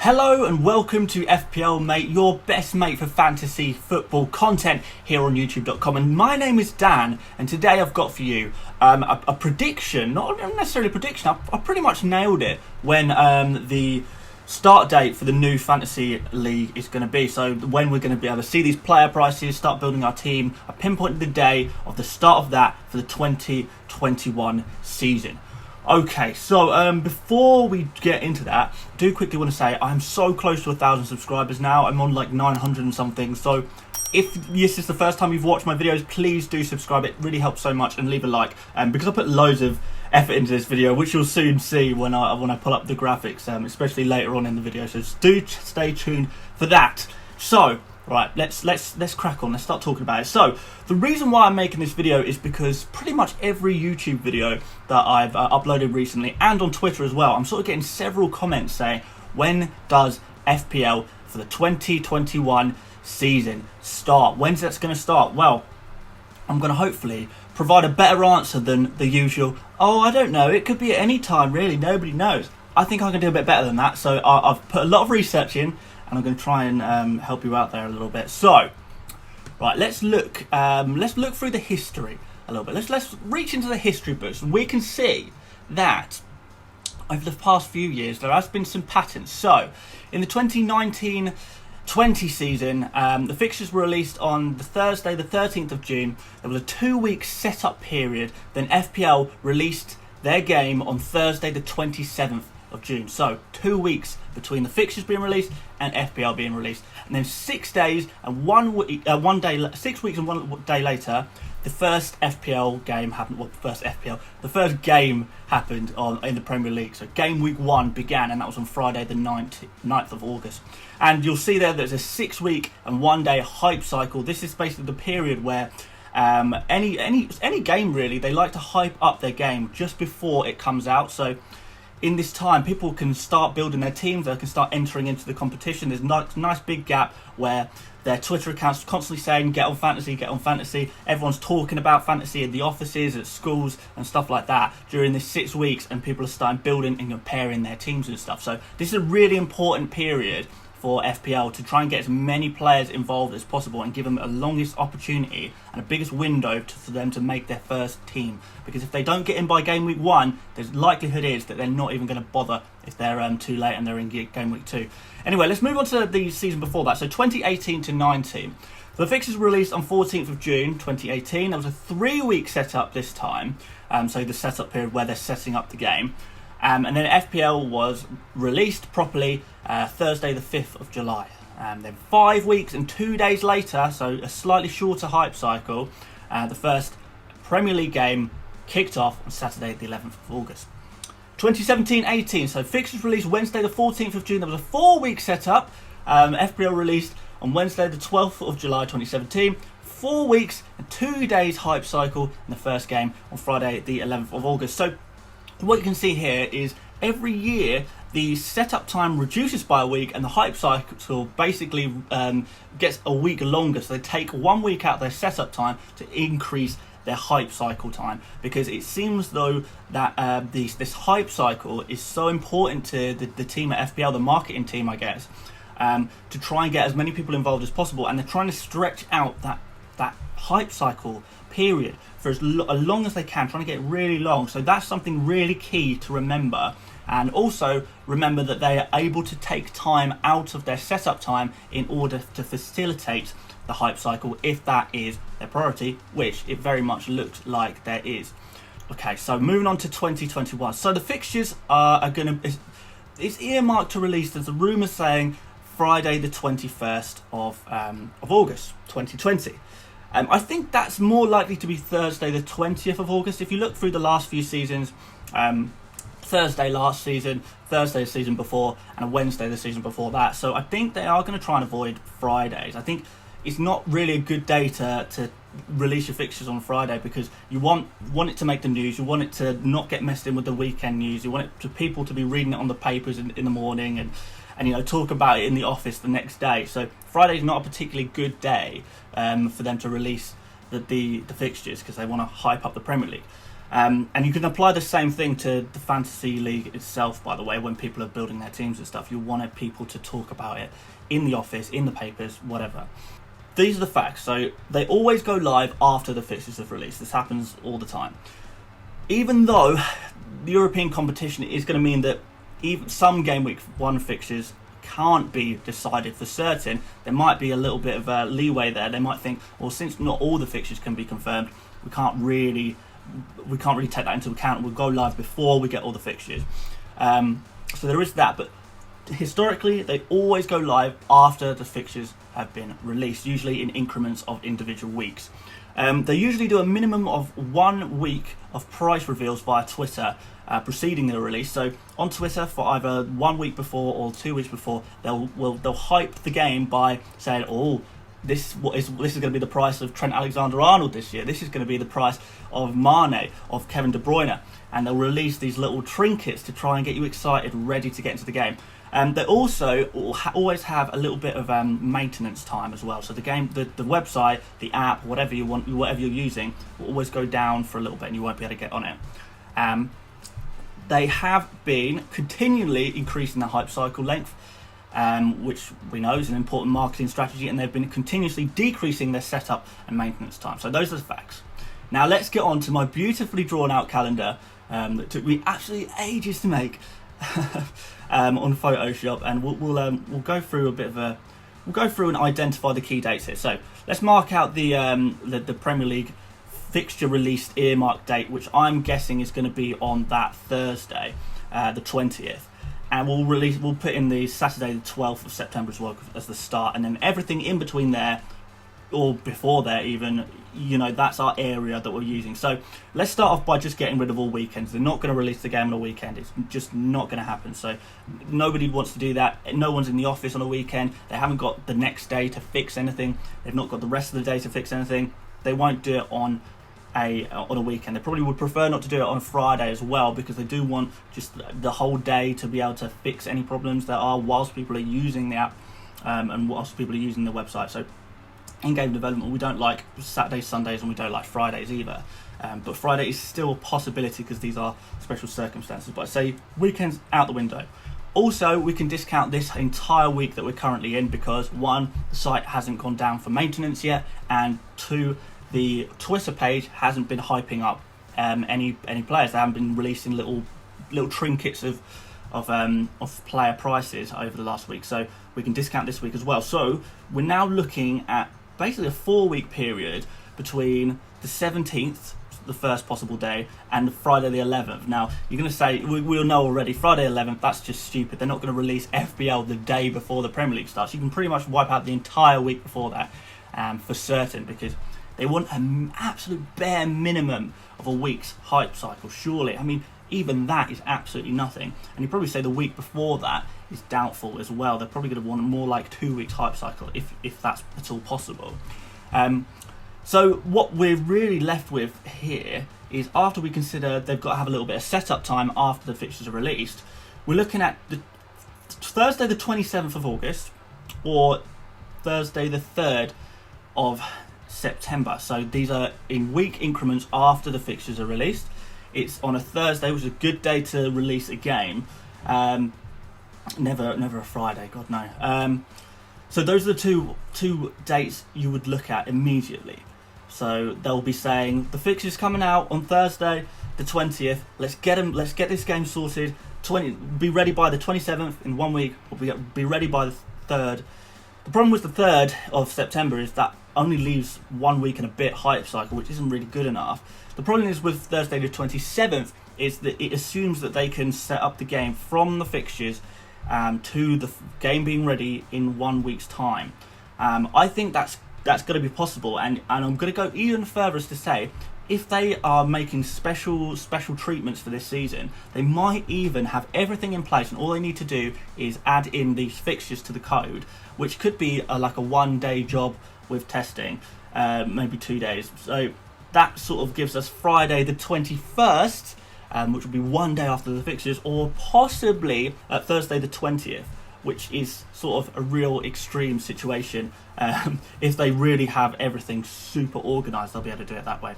Hello and welcome to FPL Mate, your best mate for fantasy football content here on YouTube.com. And my name is Dan, and today I've got for you a prediction, not necessarily a prediction, I pretty much nailed it when the start date for the new fantasy league is going to be. So when we're going to be able to see these player prices, start building our team. I pinpointed the day of the start of that for the 2021 season. Okay, so before we get into that, I do quickly want to say I'm so close to 1,000 subscribers now. I'm on like 900 and something. So if this is the first time you've watched my videos, please do subscribe. It really helps so much, and leave a like. Because I put loads of effort into this video, which you'll soon see when I pull up the graphics, especially later on in the video. So do stay tuned for that. So right, let's crack on. Let's start talking about it. So the reason why I'm making this video is because pretty much every YouTube video that I've uploaded recently, and on Twitter as well, I'm sort of getting several comments saying, when does FPL for the 2021 season start? When's that going to start? Well, I'm going to hopefully provide a better answer than the usual, oh, I don't know, it could be at any time, really, nobody knows. I think I can do a bit better than that, so I've put a lot of research in, and I'm going to try and help you out there a little bit. So, right, let's look through the history a little bit. Let's reach into the history books, and we can see that over the past few years there has been some patterns. So, in the 2019-20 season, the fixtures were released on the Thursday, the 13th of June. There was a 2-week setup period. Then FPL released their game on Thursday, the 27th of June. So 2 weeks between the fixtures being released and FPL being released, and then 6 days and 1 day, 6 weeks and 1 day later, the first FPL game happened. Well, the first game happened in the Premier League. So game week 1 began, and that was on Friday, the 9th of August. And you'll see there's a 6 week and 1 day hype cycle. This is basically the period where any game really, they like to hype up their game just before it comes out. So in this time, people can start building their teams, they can start entering into the competition. There's a nice big gap where their Twitter accounts are constantly saying, get on fantasy, get on fantasy. Everyone's talking about fantasy in the offices, at schools and stuff like that during this 6 weeks, and people are starting building and comparing their teams and stuff. So this is a really important period for FPL to try and get as many players involved as possible and give them a longest opportunity and a biggest window for them to make their first team. Because if they don't get in by game week 1, there's likelihood is that they're not even going to bother if they're too late and they're in game week 2. Anyway, let's move on to the season before that. So 2018-19. The fixtures were released on 14th of June 2018. There was a 3-week setup this time. So the setup period where they're setting up the game. And then FPL was released properly Thursday the 5th of July. Then 5 weeks and 2 days later, so a slightly shorter hype cycle, the first Premier League game kicked off on Saturday the 11th of August. 2017-18, so fixtures released Wednesday the 14th of June. There was a 4-week setup. FPL released on Wednesday the 12th of July 2017. 4 weeks and 2 days hype cycle, and the first game on Friday the 11th of August. So what you can see here is every year the setup time reduces by a week, and the hype cycle basically gets a week longer. So they take 1 week out of their setup time to increase their hype cycle time, because it seems though that this hype cycle is so important to the team at FPL, the marketing team, I guess, to try and get as many people involved as possible, and they're trying to stretch out that hype cycle period for as long as they can, trying to get it really long. So that's something really key to remember. And also remember that they are able to take time out of their setup time in order to facilitate the hype cycle, if that is their priority, which it very much looks like there is. Okay, so moving on to 2021. So the fixtures are going to... It's earmarked to release, there's a rumour saying, Friday the 21st of August 2020. I think that's more likely to be Thursday the 20th of August. If you look through the last few seasons, Thursday last season, Thursday the season before, and Wednesday the season before that. So I think they are going to try and avoid Fridays. I think it's not really a good day to release your fixtures on Friday, because you want it to make the news, you want it to not get messed in with the weekend news, you want it to people to be reading it on the papers in the morning and talk about it in the office the next day. So Friday's not a particularly good day for them to release the fixtures, because they want to hype up the Premier League. And you can apply the same thing to the fantasy league itself, by the way. When people are building their teams and stuff, you wanted people to talk about it in the office, in the papers, whatever. These are the facts. So they always go live after the fixtures have released. This happens all the time. Even though the European competition is going to mean that even some game week 1 fixtures can't be decided for certain, there might be a little bit of a leeway there. They might think, well, since not all the fixtures can be confirmed, we can't really take that into account. We'll go live before we get all the fixtures. So there is that, but historically they always go live after the fixtures have been released, usually in increments of individual weeks. They usually do a minimum of 1 week of price reveals via Twitter preceding the release. So on Twitter, for either 1 week before or 2 weeks before, they'll hype the game by saying, "Oh, this is going to be the price of Trent Alexander-Arnold this year. This is going to be the price of Mane, of Kevin De Bruyne," and they'll release these little trinkets to try and get you excited, ready to get into the game. They also always have a little bit of maintenance time as well. So the game, the website, the app, whatever you're using, will always go down for a little bit, and you won't be able to get on it. They have been continually increasing the hype cycle length, which we know is an important marketing strategy, and they've been continuously decreasing their setup and maintenance time. So those are the facts. Now let's get on to my beautifully drawn out calendar that took me absolutely ages to make on Photoshop, and we'll go through a bit of a and identify the key dates here. So let's mark out the Premier League fixture released earmark date, which I'm guessing is going to be on that Thursday, the 20th. And we'll put in the Saturday the 12th of September as well as the start, and then everything in between there, or before there even, that's our area that we're using. So let's start off by just getting rid of all weekends. They're not going to release the game on a weekend. It's just not going to happen. So nobody wants to do that. No one's in the office on a weekend. They haven't got the next day to fix anything. They've not got the rest of the day to fix anything. They won't do it on a weekend. They probably would prefer not to do it on a Friday as well, because they do want just the whole day to be able to fix any problems there are whilst people are using the app and whilst people are using the website. So in-game development, we don't like Saturdays, Sundays, and we don't like Fridays either. But Friday is still a possibility because these are special circumstances. But I say weekends out the window. Also, we can discount this entire week that we're currently in because 1, the site hasn't gone down for maintenance yet, and 2, the Twitter page hasn't been hyping up any players. They haven't been releasing little trinkets of player prices over the last week. So we can discount this week as well. So we're now looking at basically a 4-week period between the 17th, the first possible day, and Friday the 11th. Now you're going to say, we'll know already, Friday 11th, that's just stupid. They're not going to release FPL the day before the Premier League starts. You can pretty much wipe out the entire week before that for certain, because they want an absolute bare minimum of a week's hype cycle, surely. I mean, even that is absolutely nothing. And you probably say the week before that is doubtful as well. They're probably going to want more like 2 weeks hype cycle, if that's at all possible. So what we're really left with here is, after we consider they've got to have a little bit of setup time after the fixtures are released, we're looking at the Thursday the 27th of August or Thursday the 3rd of September. So these are in week increments after the fixtures are released. It's on a Thursday, which is a good day to release a game. Never a Friday, God no. So those are the two dates you would look at immediately. So they'll be saying the fixture's coming out on Thursday, the 20th. Let's get this game sorted. Be ready by the 27th in 1 week. Or be ready by the 3rd. The problem with the 3rd of September is that only leaves 1 week and a bit hype cycle, which isn't really good enough. The problem is with Thursday the 27th is that it assumes that they can set up the game from the fixtures to the game being ready in 1 week's time. I think that's going to be possible, and I'm going to go even further as to say, if they are making special treatments for this season, they might even have everything in place, and all they need to do is add in these fixtures to the code, which could be like a 1-day job with testing, maybe 2 days. So that sort of gives us Friday the 21st, which will be 1 day after the fixtures, or possibly Thursday the 20th, which is sort of a real extreme situation. If they really have everything super organised, they'll be able to do it that way.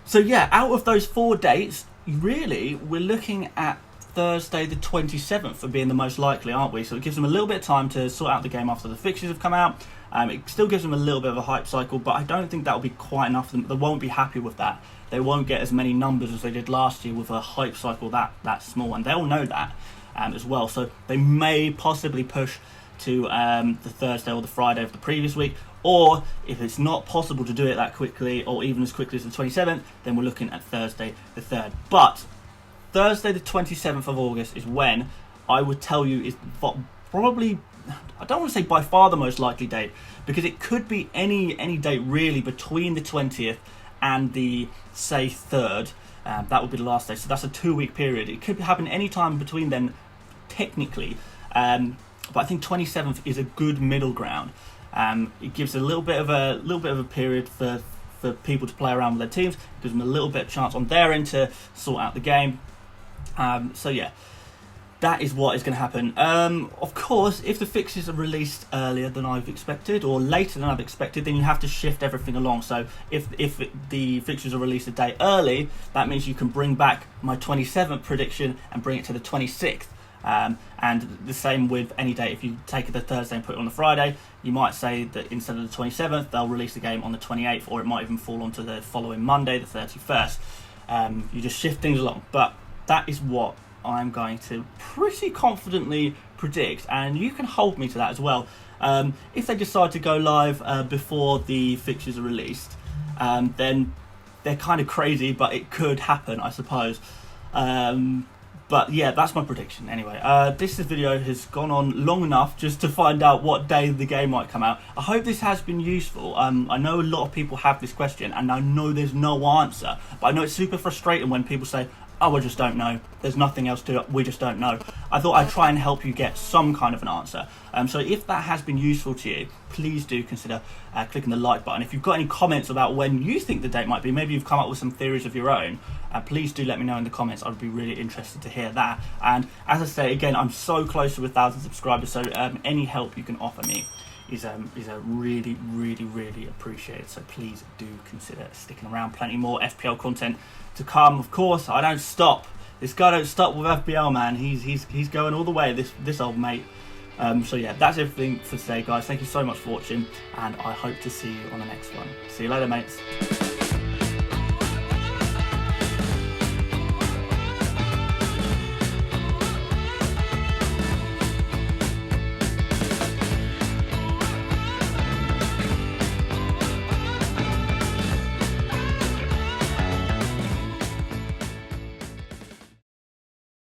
So yeah, out of those 4 dates, really, we're looking at Thursday the 27th for being the most likely, aren't we? So it gives them a little bit of time to sort out the game after the fixtures have come out. It still gives them a little bit of a hype cycle, but I don't think that'll be quite enough. They won't be happy with that. They won't get as many numbers as they did last year with a hype cycle that small, and they'll know that as well. So they may possibly push to the Thursday or the Friday of the previous week, or if it's not possible to do it that quickly, or even as quickly as the 27th, then we're looking at Thursday the 3rd. But Thursday the 27th of August is when I would tell you is probably, I don't want to say by far the most likely date, because it could be any date really between the 20th and the, say, 3rd. That would be the last day, so that's a 2-week period. It could happen any time between then, technically, but I think 27th is a good middle ground. It gives a little bit of a period for people to play around with their teams. It gives them a little bit of chance on their end to sort out the game. So yeah, that is what is going to happen. Of course, if the fixtures are released earlier than I've expected or later than I've expected, then you have to shift everything along. So if the fixtures are released a day early, that means you can bring back my 27th prediction and bring it to the 26th. And the same with any day. If you take the Thursday and put it on the Friday, you might say that instead of the 27th, they'll release the game on the 28th, or it might even fall onto the following Monday, the 31st. You just shift things along. But that is what I'm going to pretty confidently predict, and you can hold me to that as well. If they decide to go live before the fixtures are released, then they're kind of crazy, but it could happen, I suppose. But yeah, that's my prediction anyway. This video has gone on long enough just to find out what day the game might come out. I hope this has been useful. I know a lot of people have this question, and I know there's no answer, but I know it's super frustrating when people say, oh, I just don't know. There's nothing else to it. We just don't know. I thought I'd try and help you get some kind of an answer. So if that has been useful to you, please do consider clicking the like button. If you've got any comments about when you think the date might be, maybe you've come up with some theories of your own, please do let me know in the comments. I'd be really interested to hear that. And as I say, again, I'm so close to 1,000 subscribers, so any help you can offer me is really, really, really appreciated. So please do consider sticking around. Plenty more FPL content to come. Of course, I don't stop. This guy don't stop with FPL, man. He's going all the way. This old mate. So yeah, that's everything for today, guys. Thank you so much for watching, and I hope to see you on the next one. See you later, mates.